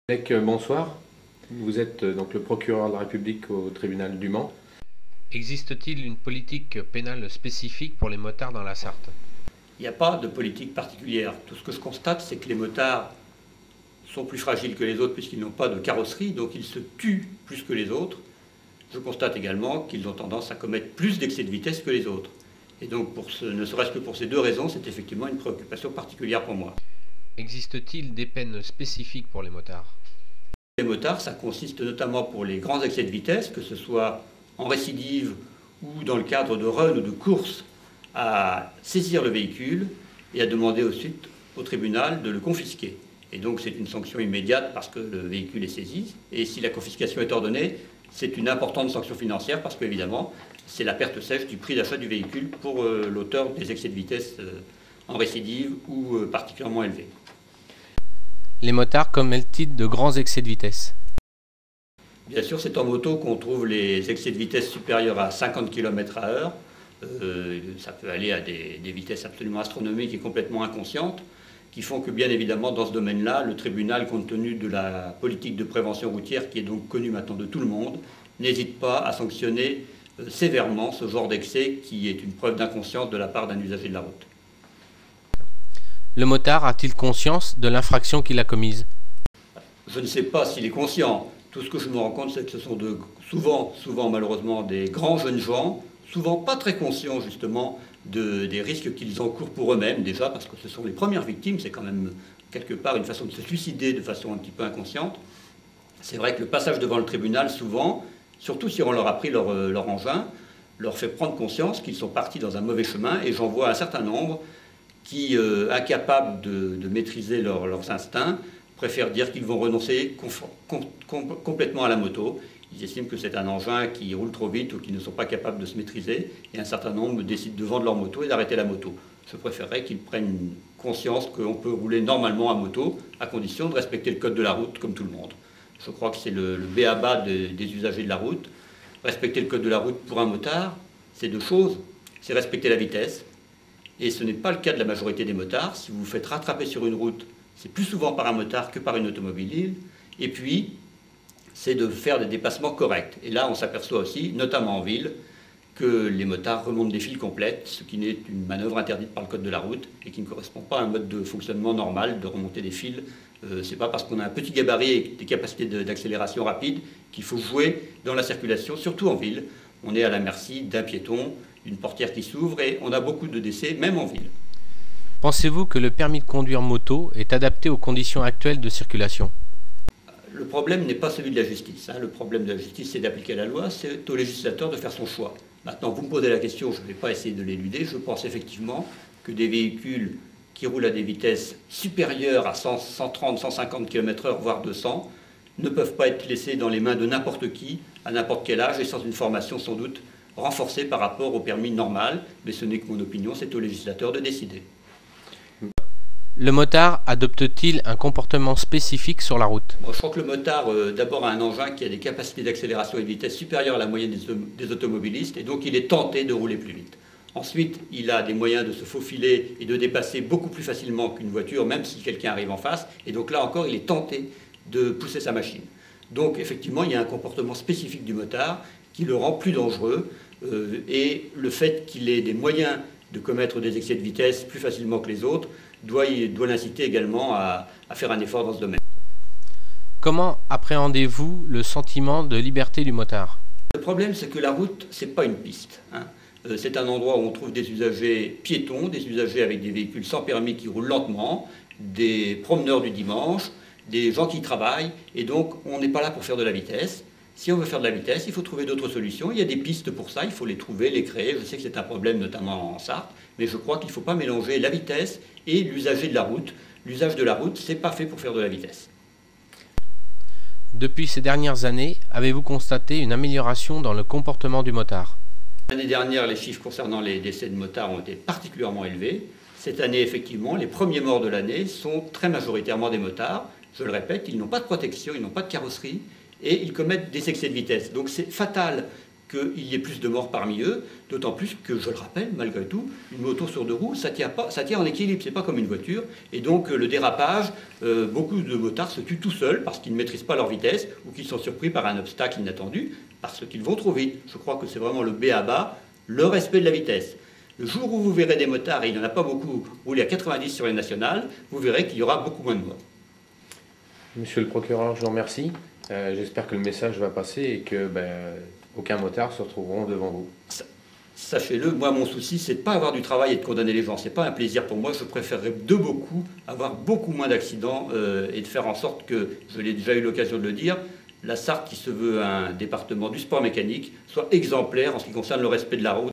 Bonsoir, vous êtes donc le procureur de la République au tribunal du Mans. Existe-t-il une politique pénale spécifique pour les motards dans la Sarthe? Il n'y a pas de politique particulière. Tout ce que je constate, c'est que les motards sont plus fragiles que les autres puisqu'ils n'ont pas de carrosserie, donc ils se tuent plus que les autres. Je constate également qu'ils ont tendance à commettre plus d'excès de vitesse que les autres. Et donc, ne serait-ce que pour ces deux raisons, c'est effectivement une préoccupation particulière pour moi. Existe-t-il des peines spécifiques pour les motards? Les motards, ça consiste notamment pour les grands excès de vitesse, que ce soit en récidive ou dans le cadre de run ou de course, à saisir le véhicule et à demander ensuite au tribunal de le confisquer. Et donc c'est une sanction immédiate parce que le véhicule est saisi. Et si la confiscation est ordonnée, c'est une importante sanction financière parce qu'évidemment, c'est la perte sèche du prix d'achat du véhicule pour l'auteur des excès de vitesse en récidive ou particulièrement élevés. Les motards commettent-ils de grands excès de vitesse? Bien sûr, c'est en moto qu'on trouve les excès de vitesse supérieurs à 50 km/h. Ça peut aller à des vitesses absolument astronomiques et complètement inconscientes, qui font que bien évidemment dans ce domaine-là, le tribunal, compte tenu de la politique de prévention routière qui est donc connue maintenant de tout le monde, n'hésite pas à sanctionner sévèrement ce genre d'excès qui est une preuve d'inconscience de la part d'un usager de la route. Le motard a-t-il conscience de l'infraction qu'il a commise? Je ne sais pas s'il est conscient. Tout ce que je me rends compte, c'est que ce sont souvent malheureusement des grands jeunes gens, souvent pas très conscients justement des risques qu'ils encourent pour eux-mêmes déjà, parce que ce sont les premières victimes, c'est quand même quelque part une façon de se suicider de façon un petit peu inconsciente. C'est vrai que le passage devant le tribunal, souvent, surtout si on leur a pris leur engin, leur fait prendre conscience qu'ils sont partis dans un mauvais chemin, et j'en vois un certain nombre qui, incapables de maîtriser leurs instincts, préfèrent dire qu'ils vont renoncer complètement à la moto. Ils estiment que c'est un engin qui roule trop vite ou qu'ils ne sont pas capables de se maîtriser, et un certain nombre décident de vendre leur moto et d'arrêter la moto. Je préférerais qu'ils prennent conscience qu'on peut rouler normalement à moto, à condition de respecter le code de la route comme tout le monde. Je crois que c'est le b.a.-ba des usagers de la route. Respecter le code de la route pour un motard, c'est deux choses. C'est respecter la vitesse, et ce n'est pas le cas de la majorité des motards. Si vous vous faites rattraper sur une route, c'est plus souvent par un motard que par une automobile. Et puis, c'est de faire des dépassements corrects. Et là, on s'aperçoit aussi, notamment en ville, que les motards remontent des files complètes, ce qui n'est une manœuvre interdite par le code de la route et qui ne correspond pas à un mode de fonctionnement normal de remonter des files. C'est pas parce qu'on a un petit gabarit et des capacités d'accélération rapide qu'il faut jouer dans la circulation, surtout en ville. On est à la merci d'un piéton, d'une portière qui s'ouvre, et on a beaucoup de décès, même en ville. Pensez-vous que le permis de conduire moto est adapté aux conditions actuelles de circulation? Le problème n'est pas celui de la justice. Le problème de la justice, c'est d'appliquer la loi, c'est au législateur de faire son choix. Maintenant, vous me posez la question, je ne vais pas essayer de l'éluder. Je pense effectivement que des véhicules qui roulent à des vitesses supérieures à 130, 150 km/h, voire 200, ne peuvent pas être laissés dans les mains de n'importe qui, à n'importe quel âge, et sans une formation sans doute renforcée par rapport au permis normal. Mais ce n'est que mon opinion, c'est au législateur de décider. Le motard adopte-t-il un comportement spécifique sur la route? Je crois que le motard, d'abord, a un engin qui a des capacités d'accélération et de vitesse supérieures à la moyenne des automobilistes, et donc il est tenté de rouler plus vite. Ensuite, il a des moyens de se faufiler et de dépasser beaucoup plus facilement qu'une voiture, même si quelqu'un arrive en face, et donc là encore, il est tenté de pousser sa machine. Donc effectivement, il y a un comportement spécifique du motard qui le rend plus dangereux, et le fait qu'il ait des moyens de commettre des excès de vitesse plus facilement que les autres doit l'inciter également à faire un effort dans ce domaine. Comment appréhendez-vous le sentiment de liberté du motard? Le problème, c'est que la route, ce n'est pas une piste. C'est un endroit où on trouve des usagers piétons, des usagers avec des véhicules sans permis qui roulent lentement, des promeneurs du dimanche, des gens qui travaillent, et donc on n'est pas là pour faire de la vitesse. Si on veut faire de la vitesse, il faut trouver d'autres solutions. Il y a des pistes pour ça, il faut les trouver, les créer. Je sais que c'est un problème notamment en Sarthe, mais je crois qu'il ne faut pas mélanger la vitesse et l'usager de la route. L'usage de la route, ce n'est pas fait pour faire de la vitesse. Depuis ces dernières années, avez-vous constaté une amélioration dans le comportement du motard? L'année dernière, les chiffres concernant les décès de motards ont été particulièrement élevés. Cette année, effectivement, les premiers morts de l'année sont très majoritairement des motards. Je le répète, ils n'ont pas de protection, ils n'ont pas de carrosserie, et ils commettent des excès de vitesse. Donc c'est fatal qu'il y ait plus de morts parmi eux, d'autant plus que, je le rappelle, malgré tout, une moto sur deux roues, ça tient en équilibre, c'est pas comme une voiture, et donc le dérapage, beaucoup de motards se tuent tout seuls parce qu'ils ne maîtrisent pas leur vitesse ou qu'ils sont surpris par un obstacle inattendu, parce qu'ils vont trop vite. Je crois que c'est vraiment le b.a.-ba, le respect de la vitesse. Le jour où vous verrez des motards, et il n'y en a pas beaucoup, rouler à 90 sur les nationales, vous verrez qu'il y aura beaucoup moins de morts. Monsieur le procureur, je vous remercie. J'espère que le message va passer et que aucun motard se retrouveront devant vous. Sachez-le, moi mon souci c'est de ne pas avoir du travail et de condamner les gens. C'est pas un plaisir pour moi, je préférerais de beaucoup avoir beaucoup moins d'accidents et de faire en sorte que, je l'ai déjà eu l'occasion de le dire, la Sarthe qui se veut un département du sport mécanique soit exemplaire en ce qui concerne le respect de la route.